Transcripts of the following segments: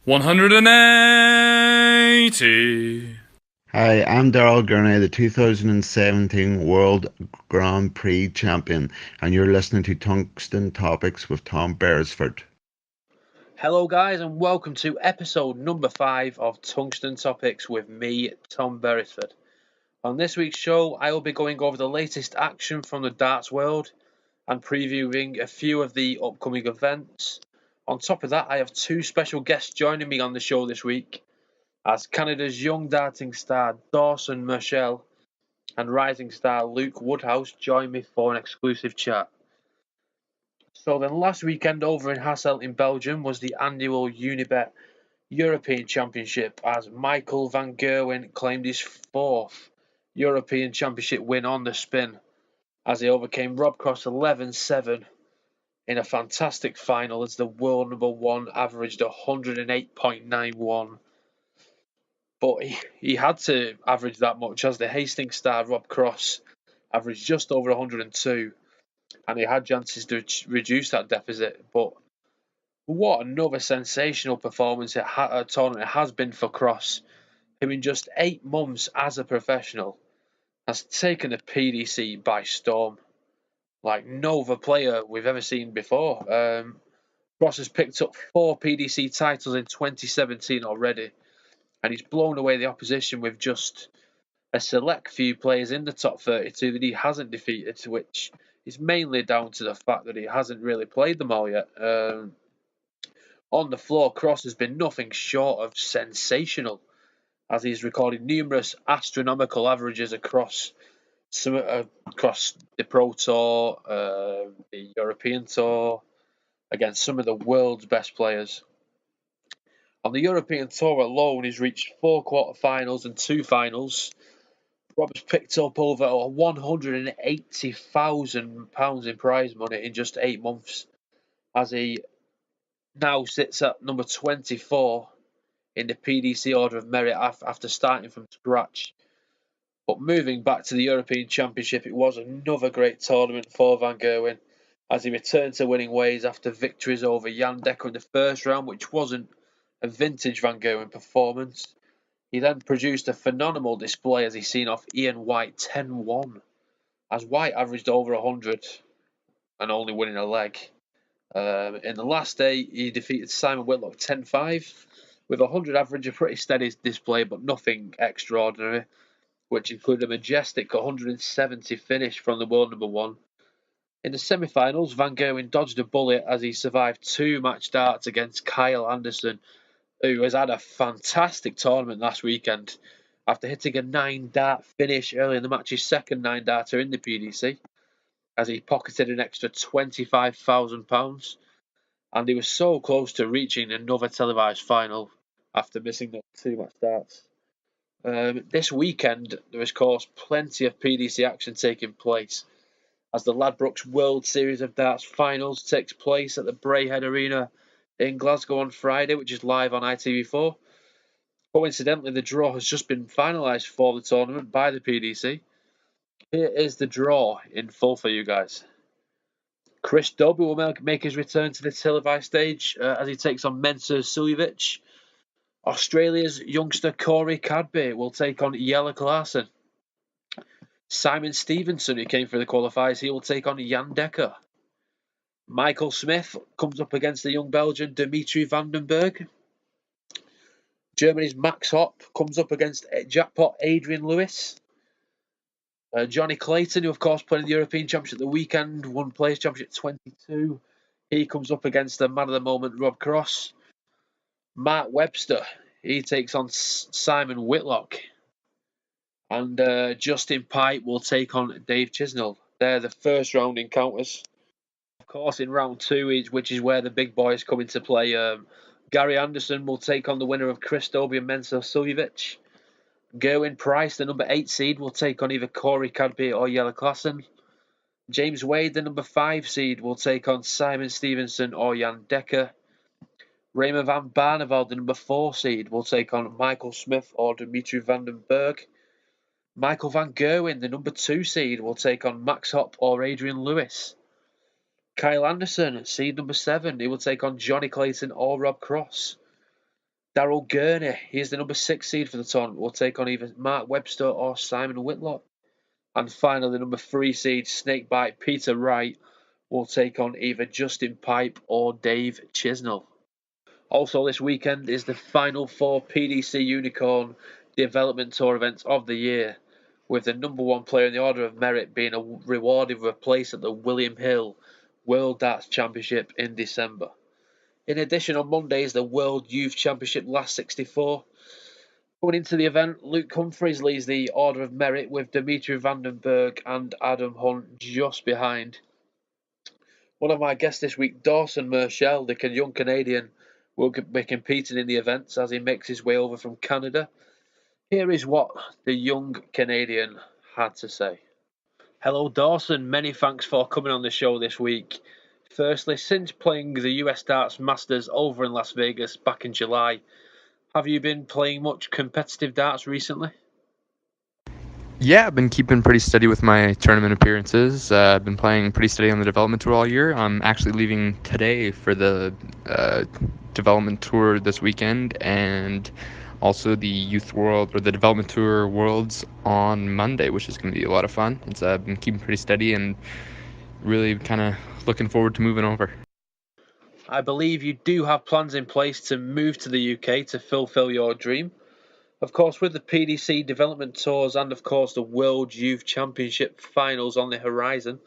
180. Hi, I'm Daryl Gurney, the 2017 World Grand Prix champion, and you're listening to Tungsten Topics with Tom Beresford. Hello, guys, and welcome to episode number 5 of Tungsten Topics with me, Tom Beresford. On this week's show, I will be going over the latest action from the darts world and previewing a few of the upcoming events. On top of that, I have two special guests joining me on the show this week, as Canada's young darting star Dawson Murschell and rising star Luke Woodhouse join me for an exclusive chat. So then last weekend over in Hasselt in Belgium was the annual Unibet European Championship as Michael van Gerwen claimed his fourth European Championship win on the spin as he overcame Rob Cross 11-7 in a fantastic final as the world number one averaged 108.91. But he had to average that much as the Hastings star Rob Cross averaged just over 102 and he had chances to reduce that deficit. But what another sensational performance a tournament has been for Cross, who in just 8 months as a professional has taken the PDC by storm. Like no other player we've ever seen before. Cross has picked up 4 PDC titles in 2017 already, and he's blown away the opposition with just a select few players in the top 32 that he hasn't defeated, which is mainly down to the fact that he hasn't really played them all yet. On the floor, Cross has been nothing short of sensational, as he's recorded numerous astronomical averages across the Pro Tour, the European Tour, against some of the world's best players. On the European Tour alone, he's reached 4 quarterfinals and 2 finals. Rob's picked up over £180,000 in prize money in just 8 months, as he now sits at number 24 in the PDC order of merit after starting from scratch. But moving back to the European Championship, it was another great tournament for Van Gerwen as he returned to winning ways after victories over Jan Dekker in the first round, which wasn't a vintage Van Gerwen performance. He then produced a phenomenal display as he seen off Ian White 10-1, as White averaged over 100 and only winning a leg. In the last day, he defeated Simon Whitlock 10-5 with 100 average, a pretty steady display, but nothing extraordinary, which included a majestic 170 finish from the world number one. In the semi-finals, Van Gerwen dodged a bullet as he survived 2 match darts against Kyle Anderson, who has had a fantastic tournament last weekend after hitting a 9-dart finish early in the match's second 9-darter in the PDC, as he pocketed an extra £25,000, and he was so close to reaching another televised final after missing those 2 match darts. This weekend, there is, of course, plenty of PDC action taking place, as the Ladbrokes World Series of Darts Finals takes place at the Braehead Arena in Glasgow on Friday, which is live on ITV4. Coincidentally, the draw has just been finalised for the tournament by the PDC. Here is the draw in full for you guys. Chris Dobie will make his return to the televised stage as he takes on Mensur Suljovic. Australia's youngster Corey Cadby will take on Jelle Klaasen. Simon Stevenson, who came through the qualifiers, he will take on Jan Dekker. Michael Smith comes up against the young Belgian Dimitri van den Berg. Germany's Max Hopp comes up against jackpot Adrian Lewis. Johnny Clayton, who of course played in the European Championship the weekend, won Players' Championship 22. He comes up against the man of the moment, Rob Cross. Mark Webster, he takes on Simon Whitlock. And Justin Pipe will take on Dave Chisnell. They're the first round encounters. Of course, in round 2, which is where the big boys come into play, Gary Anderson will take on the winner of Chris Dobie and Mensur Suljovic. Gerwyn Price, the number 8 seed, will take on either Corey Cadby or Jelle Klaasen. James Wade, the number 5 seed, will take on Simon Stevenson or Jan Dekker. Raymond van Barneveld, the number 4 seed, will take on Michael Smith or Dimitri van den Berg. Michael van Gerwen, the number 2 seed, will take on Max Hopp or Adrian Lewis. Kyle Anderson, seed number 7, he will take on Johnny Clayton or Rob Cross. Daryl Gurney, he is the number 6 seed for the tournament, will take on either Mark Webster or Simon Whitlock. And finally, the number 3 seed Snakebite Peter Wright will take on either Justin Pipe or Dave Chisnell. Also this weekend is the final 4 PDC Unicorn Development Tour events of the year, with the number 1 player in the order of merit being rewarded with a place at the William Hill World Darts Championship in December. In addition, on Monday is the World Youth Championship Last 64. Going into the event, Luke Humphreys leads the order of merit with Dimitri Vandenberg and Adam Hunt just behind. One of my guests this week, Dawson Murschell, the young Canadian, will be competing in the events as he makes his way over from Canada. Here is what the young Canadian had to say. Hello, Dawson. Many thanks for coming on the show this week. Firstly, since playing the US Darts Masters over in Las Vegas back in July, have you been playing much competitive darts recently? Yeah, I've been keeping pretty steady with my tournament appearances. I've been playing pretty steady on the development tour all year. I'm actually leaving today for the development tour this weekend, and also the youth world or the development tour worlds on Monday, which is going to be a lot of fun. It's I've been keeping pretty steady and really kind of looking forward to moving over. I believe you do have plans in place to move to the UK to fulfill your dream. Of course, with the PDC development tours and, of course, the World Youth Championship finals on the horizon,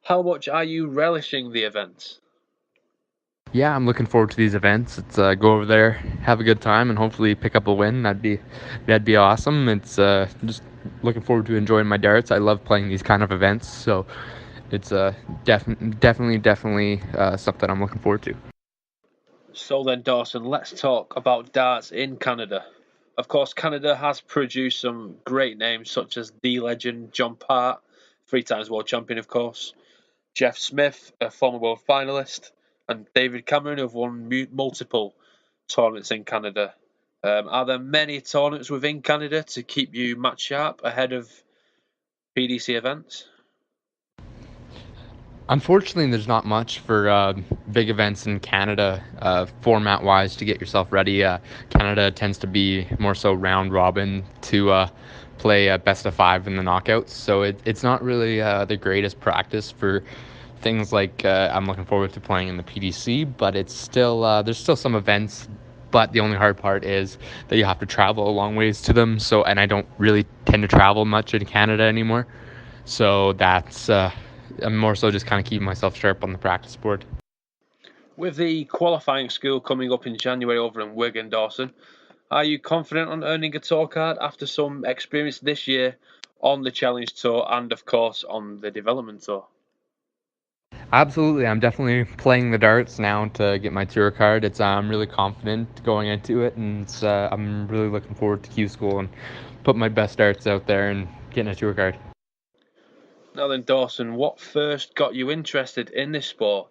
how much are you relishing the event? Yeah, I'm looking forward to these events. It's go over there, have a good time, and hopefully pick up a win. That'd be awesome. It's just looking forward to enjoying my darts. I love playing these kind of events, so it's definitely something I'm looking forward to. So then, Dawson, let's talk about darts in Canada. Of course, Canada has produced some great names such as the legend John Part, 3 times world champion, of course, Jeff Smith, a former world finalist, and David Cameron, who have won multiple tournaments in Canada. Are there many tournaments within Canada to keep you match sharp ahead of PDC events? Unfortunately, there's not much for big events in Canada, format-wise, to get yourself ready. Canada tends to be more so round robin to play best of 5 in the knockouts, so it's not really the greatest practice for things like I'm looking forward to playing in the PDC, but it's still there's still some events. But the only hard part is that you have to travel a long ways to them. So, and I don't really tend to travel much in Canada anymore. So that's I'm more so just kind of keeping myself sharp on the practice board. With the qualifying school coming up in January over in Wigan, Dawson, are you confident on earning a tour card after some experience this year on the Challenge Tour and, of course, on the Development Tour? Absolutely, I'm definitely playing the darts now to get my tour card. It's I'm really confident going into it, and I'm really looking forward to Q School and put my best darts out there and getting a tour card. Now then, Dawson, what first got you interested in this sport?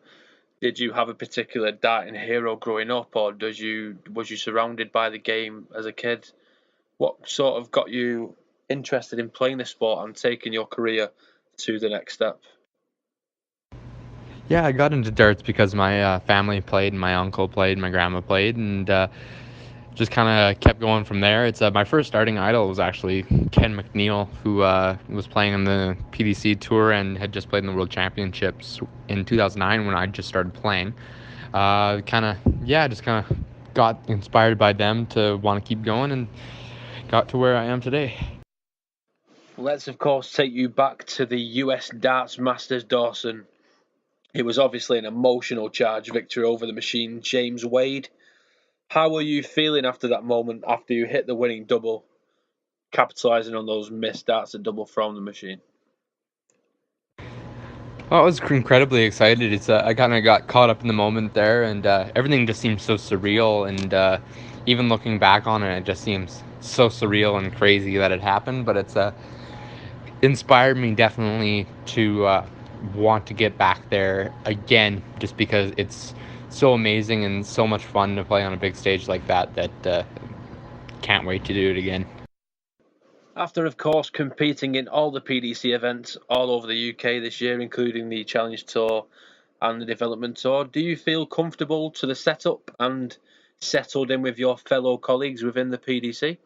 Did you have a particular darting hero growing up, or was you surrounded by the game as a kid? What sort of got you interested in playing the sport and taking your career to the next step? Yeah, I got into darts because my family played, my uncle played, my grandma played, and just kind of kept going from there. It's my first starting idol was actually Ken McNeil, who was playing on the PDC tour and had just played in the World Championships in 2009 when I just started playing. Just kind of got inspired by them to want to keep going and got to where I am today. Let's, of course, take you back to the US Darts Masters, Dawson. It was obviously an emotional charge victory over the machine, James Wade. How were you feeling after that moment, after you hit the winning double, capitalising on those missed darts at double from the machine? Well, I was incredibly excited. I kind of got caught up in the moment there, and everything just seems so surreal. And even looking back on it, it just seems so surreal and crazy that it happened. But it's inspired me definitely to want to get back there again, just because it's so amazing and so much fun to play on a big stage like that. Can't wait to do it again. After, of course, competing in all the PDC events all over the UK this year, including the Challenge Tour and the Development Tour, do you feel comfortable to the setup and settled in with your fellow colleagues within the PDC?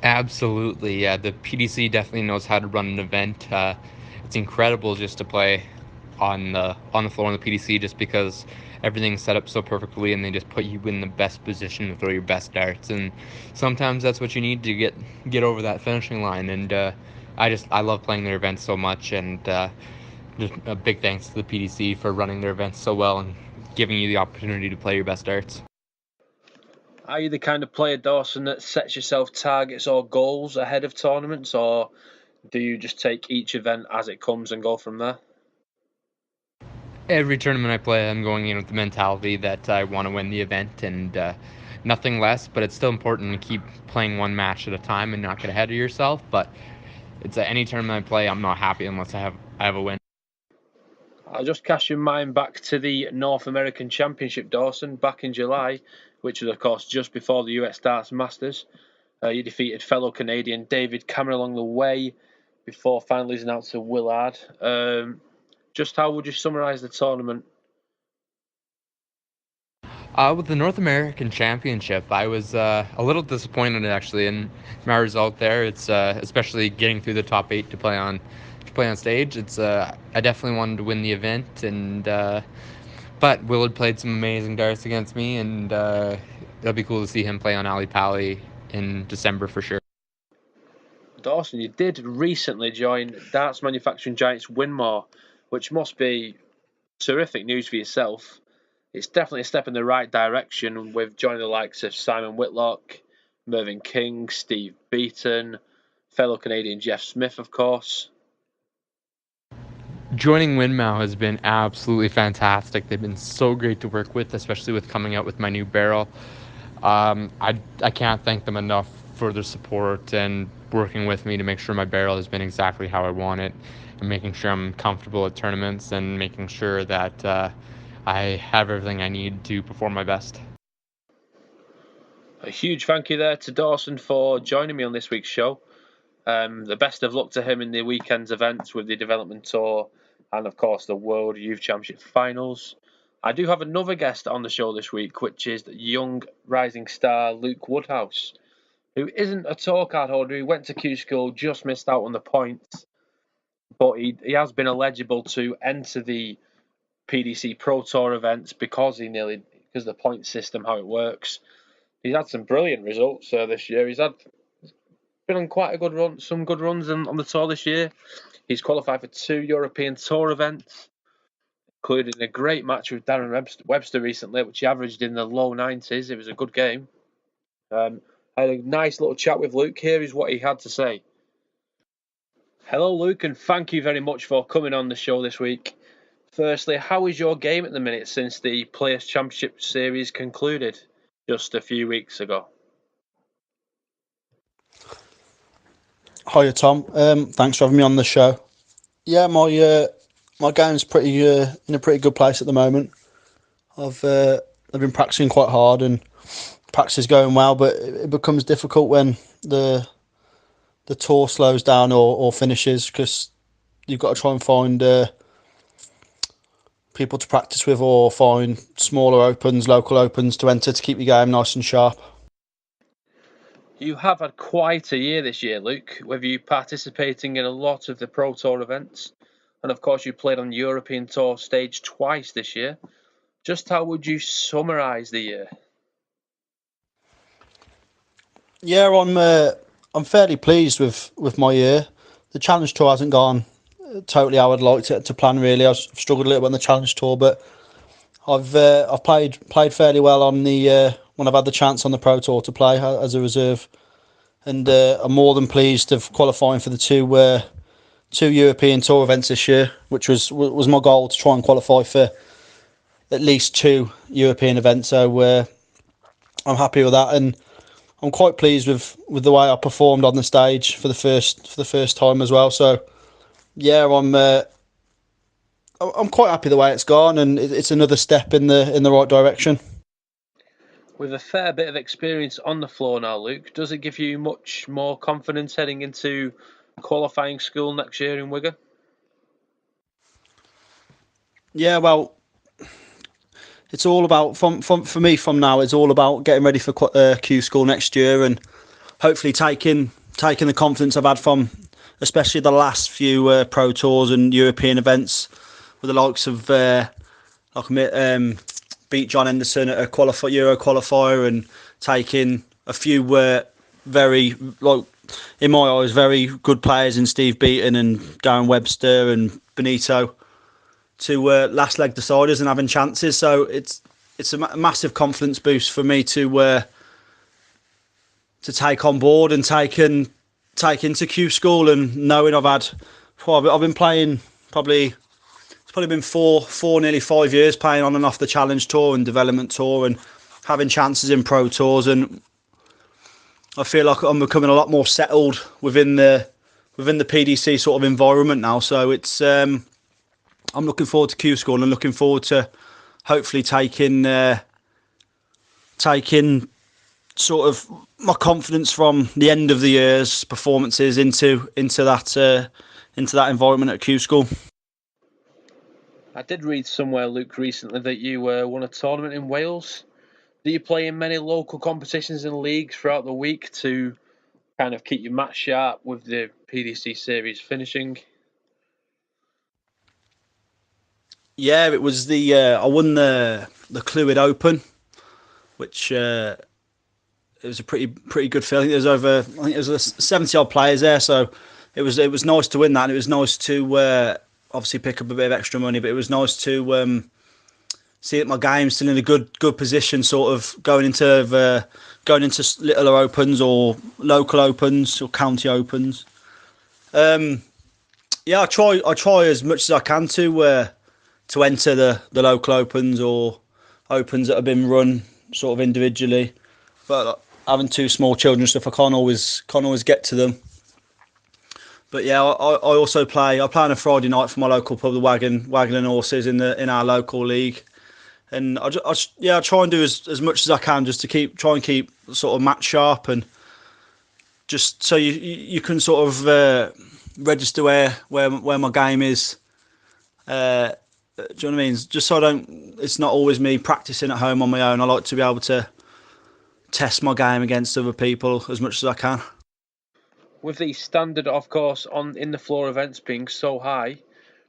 Absolutely, yeah. The PDC definitely knows how to run an event. It's incredible just to play on the floor in the PDC, just because everything's set up so perfectly, and they just put you in the best position to throw your best darts. And sometimes that's what you need to get over that finishing line. And I love playing their events so much. And just a big thanks to the PDC for running their events so well and giving you the opportunity to play your best darts. Are you the kind of player, Dawson, that sets yourself targets or goals ahead of tournaments, or do you just take each event as it comes and go from there? Every tournament I play, I'm going in with the mentality that I want to win the event, and nothing less. But it's still important to keep playing one match at a time and not get ahead of yourself. But it's any tournament I play, I'm not happy unless I have a win. I'll just cast your mind back to the North American Championship, Dawson, back in July, which was, of course, just before the US Darts Masters. You defeated fellow Canadian David Cameron along the way before finally losing out to Willard. Just how would you summarise the tournament? With the North American Championship, I was a little disappointed actually in my result there. It's especially getting through the top 8 to play on stage. It's I definitely wanted to win the event, and but Willard played some amazing darts against me, and it'll be cool to see him play on Ali Pali in December for sure. Dawson, you did recently join darts manufacturing giants Winmore, which must be terrific news for yourself. It's definitely a step in the right direction with joining the likes of Simon Whitlock, Mervyn King, Steve Beaton, fellow Canadian Jeff Smith, of course. Joining Windmill has been absolutely fantastic. They've been so great to work with, especially with coming out with my new barrel. I can't thank them enough for their support and working with me to make sure my barrel has been exactly how I want it, and making sure I'm comfortable at tournaments, and making sure that I have everything I need to perform my best. A huge thank you there to Dawson for joining me on this week's show. The best of luck to him in the weekend's events with the development tour and, of course, the World Youth Championship finals. I do have another guest on the show this week, which is young rising star Luke Woodhouse, who isn't a tour card holder. He went to Q School, just missed out on the points, but he has been eligible to enter the PDC Pro Tour events because because of the point system, how it works. He's had some brilliant results this year. He's been on quite a good run, some good runs on the tour this year. He's qualified for 2 European Tour events, including a great match with Darren Webster recently, which he averaged in the low 90s. It was a good game. I had a nice little chat with Luke. Here is what he had to say. Hello, Luke, and thank you very much for coming on the show this week. Firstly, how is your game at the minute since the Players' Championship Series concluded just a few weeks ago? Hiya, Tom. Thanks for having me on the show. Yeah, my game's pretty in a pretty good place at the moment. I've been practicing quite hard, and practice is going well, but it becomes difficult when the tour slows down or finishes, because you've got to try and find people to practice with, or find smaller opens, local opens to enter to keep your game nice and sharp. You have had quite a year this year, Luke, with you participating in a lot of the Pro Tour events. And of course, you played on the European Tour stage twice this year. Just how would you summarise the year? Yeah, I'm fairly pleased with my year. The Challenge Tour hasn't gone totally how I'd like to plan. Really, I've struggled a little bit on the Challenge Tour, but I've played fairly well on the when I've had the chance on the Pro Tour to play as a reserve, and I'm more than pleased of qualifying for the two European Tour events this year, which was my goal, to try and qualify for at least 2 European events. So I'm happy with that, and I'm quite pleased with the way I performed on the stage for the first time as well. So yeah, I'm quite happy the way it's gone, and it's another step in the right direction. With a fair bit of experience on the floor now, Luke, does it give you much more confidence heading into qualifying school next year in Wigan? Yeah, well, it's all about for me from now. It's all about getting ready for Q School next year and hopefully taking the confidence I've had from especially the last few Pro Tours and European events with the likes of beat John Henderson at a Euro qualifier and taking a few very, like, in my eyes, very good players in Steve Beaton and Darren Webster and Benito to last leg deciders and having chances. So it's a massive confidence boost for me to take on board and take into Q School, and knowing I've been playing it's probably been nearly 5 years playing on and off the Challenge Tour and Development Tour and having chances in Pro Tours, and I feel like I'm becoming a lot more settled within the PDC sort of environment now. So it's I'm looking forward to Q School and looking forward to hopefully taking sort of my confidence from the end of the year's performances into that environment at Q School. I did read somewhere, Luke, recently that you won a tournament in Wales. Do you play in many local competitions and leagues throughout the week to kind of keep your match sharp with the PDC series finishing? Yeah, it was I won the Clwyd Open, which it was a pretty good feeling. There was 70 odd players there, so it was nice to win that. And it was nice to obviously pick up a bit of extra money, but it was nice to see that my game's still in a good position, sort of going into littler opens or local opens or county opens. Yeah, I try as much as I can to enter the local opens or opens that have been run sort of individually, but having two small children and stuff, I can't always get to them. But yeah, I also play. I play on a Friday night for my local pub, the Wagon and Horses, in our local league, and I try and do as much as I can just to try and keep sort of match sharp, and just so you can sort of register where my game is. Do you know what I mean? Just so it's not always me practicing at home on my own. I like to be able to test my game against other people as much as I can. With the standard, of course, in the floor events being so high,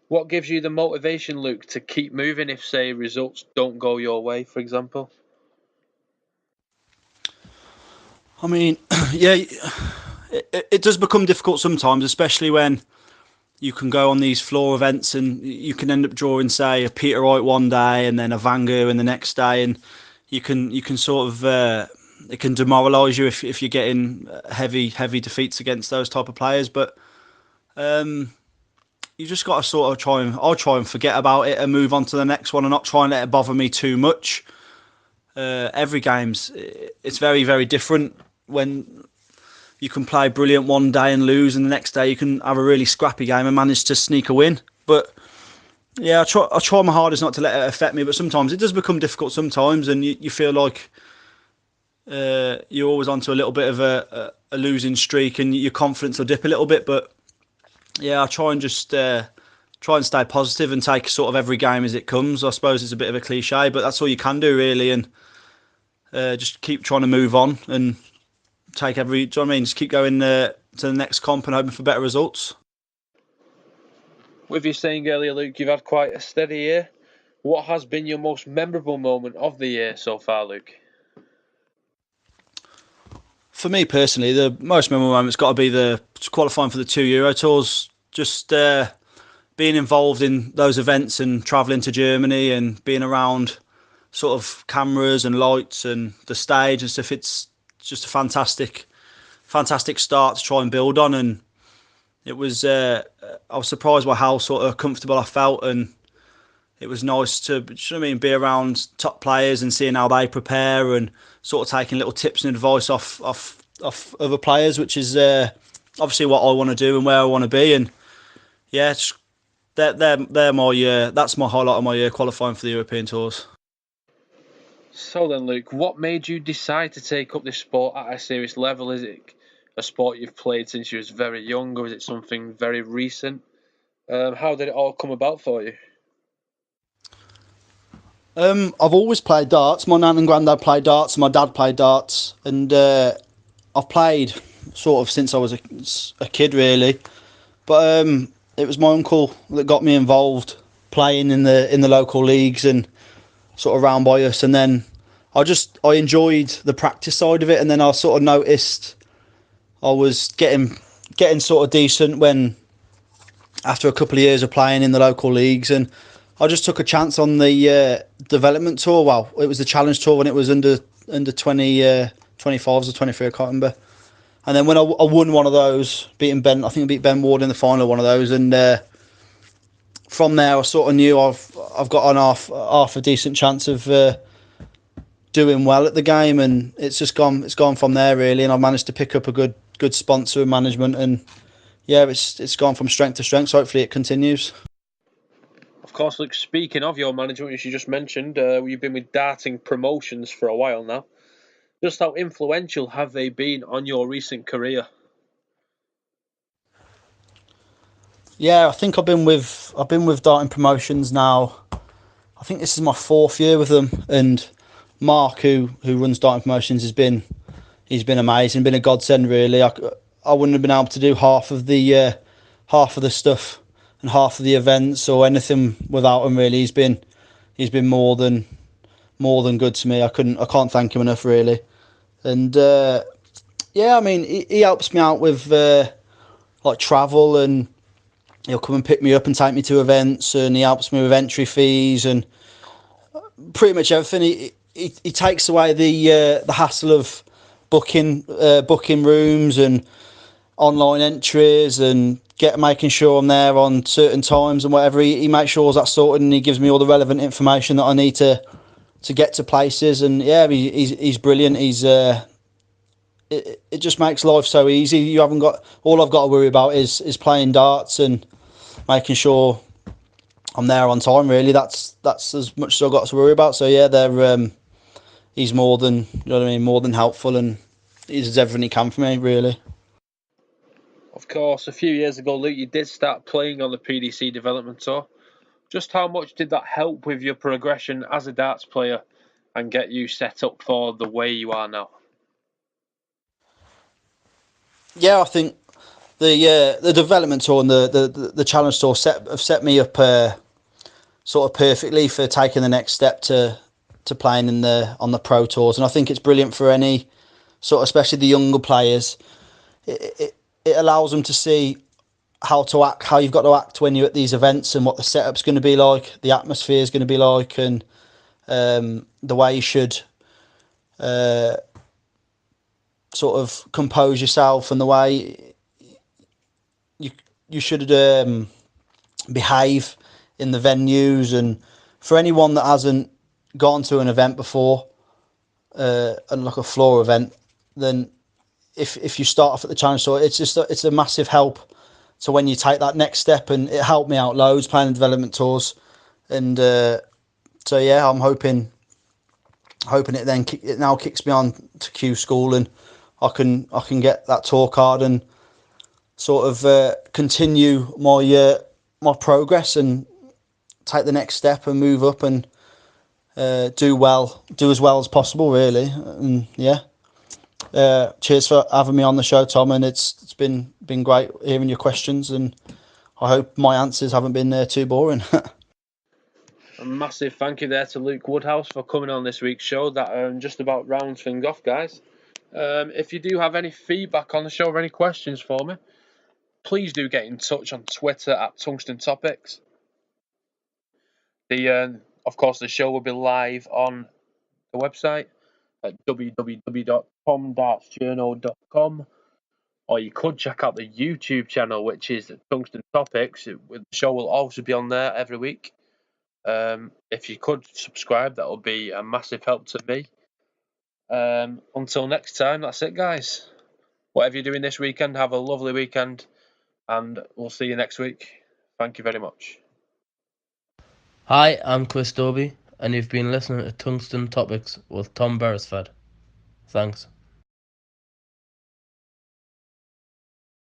what gives you the motivation, Luke, to keep moving if, say, results don't go your way, for example? I mean, yeah, it does become difficult sometimes, especially when you can go on these floor events and you can end up drawing, say, a Peter Wright one day and then a Vanger in the next day, and you can sort of it can demoralise you if you're getting heavy defeats against those type of players. But you just got to sort of I'll try and forget about it and move on to the next one and not try and let it bother me too much. Every it's very, very different when you can play brilliant one day and lose, and the next day you can have a really scrappy game and manage to sneak a win. But yeah, I try my hardest not to let it affect me, but sometimes it does become difficult sometimes, and you feel like you're always onto a little bit of a losing streak and your confidence will dip a little bit. But yeah, I try and just try and stay positive and take sort of every game as it comes. I suppose it's a bit of a cliche, but that's all you can do really, and just keep trying to move on and take every. Do you know what I mean? Just keep going to the next comp and hoping for better results. With you saying earlier, Luke, you've had quite a steady year. What has been your most memorable moment of the year so far, Luke? For me personally, the most memorable moment's got to be the qualifying for the 2 Euro Tours. Just being involved in those events and travelling to Germany and being around sort of cameras and lights and the stage and stuff. It's just a fantastic start to try and build on, and it was I was surprised by how sort of comfortable I felt, and it was nice to, you know what I mean, be around top players and seeing how they prepare and sort of taking little tips and advice off other players, which is obviously what I want to do and where I want to be. And yeah, that's my highlight of my year, qualifying for the European Tours. So then, Luke, what made you decide to take up this sport at a serious level? Is it a sport you've played since you was very young, or is it something very recent? How did it all come about for you? I've always played darts. My nan and granddad played darts, and my dad played darts, and I've played sort of since I was a kid, really. But it was my uncle that got me involved playing in the local leagues and sort of round by us, and then I enjoyed the practice side of it, and then I sort of noticed I was getting sort of decent when after a couple of years of playing in the local leagues, and I just took a chance on the development tour. Well, it was the challenge tour when it was under 25s or 23, I can't remember. And then when I won one of those, beating Ben, I think I beat Ben Ward in the final of one of those, and from there I sort of knew I've got an half a decent chance of doing well at the game, and it's gone from there really, and I've managed to pick up a good sponsor and management, and yeah, it's gone from strength to strength. So hopefully it continues. Of course, Luke, speaking of your management, as you just mentioned, you've been with Darting Promotions for a while now. Just how influential have they been on your recent career? Yeah, I think I've been with Darting Promotions now. I think this is my 4th year with them, and Mark, who runs Darting Promotions, he's been amazing, been a godsend really. I wouldn't have been able to do half of the stuff and half of the events or anything without him really. He's been more than good to me. I can't thank him enough really. And yeah, I mean he helps me out with like travel, and he'll come and pick me up and take me to events, and he helps me with entry fees and pretty much everything. He takes away the hassle of booking rooms and online entries and making sure I'm there on certain times and whatever. He makes sure that's sorted, and he gives me all the relevant information that I need to get to places. And yeah, he's brilliant. It just makes life so easy. You haven't got all I've got to worry about is playing darts and making sure I'm there on time. Really, that's as much as I've got to worry about. So yeah, he's more than more than helpful, and he does everything he can for me. Really. Of course, a few years ago, Luke, you did start playing on the PDC development tour. Just how much did that help with your progression as a darts player and get you set up for the way you are now? Yeah, I think the development tour and the challenge tour have set me up sort of perfectly for taking the next step to playing on the pro tours, and I think it's brilliant for any sort of, especially the younger players. It allows them to see how you've got to act when you're at these events, and what the setup's going to be like, the atmosphere is going to be like, and the way you should sort of compose yourself, and the way you should behave in the venues. And for anyone that hasn't gone to an event before, and like a floor event, then if you start off at the challenge tour, it's a massive help to when you take that next step, and it helped me out loads playing the development tours. And so yeah, I'm hoping it now kicks me on to Q School, and I can get that tour card and sort of continue my progress and take the next step and move up and do as well as possible really. And yeah, cheers for having me on the show, Tom, and it's been great hearing your questions, and I hope my answers haven't been too boring. A massive thank you there to Luke Woodhouse for coming on this week's show. That just about rounds things off, guys. If you do have any feedback on the show or any questions for me, please do get in touch on Twitter at Tungsten Topics. Of course, the show will be live on the website at www.tomdartsjournal.com, or you could check out the YouTube channel, which is Tungsten Topics. The show will also be on there every week. If you could subscribe, that would be a massive help to me. Until next time, that's it, guys. Whatever you're doing this weekend, have a lovely weekend, and we'll see you next week. Thank you very much. Hi, I'm Chris Dobie, and you've been listening to Tungsten Topics with Tom Beresford. Thanks.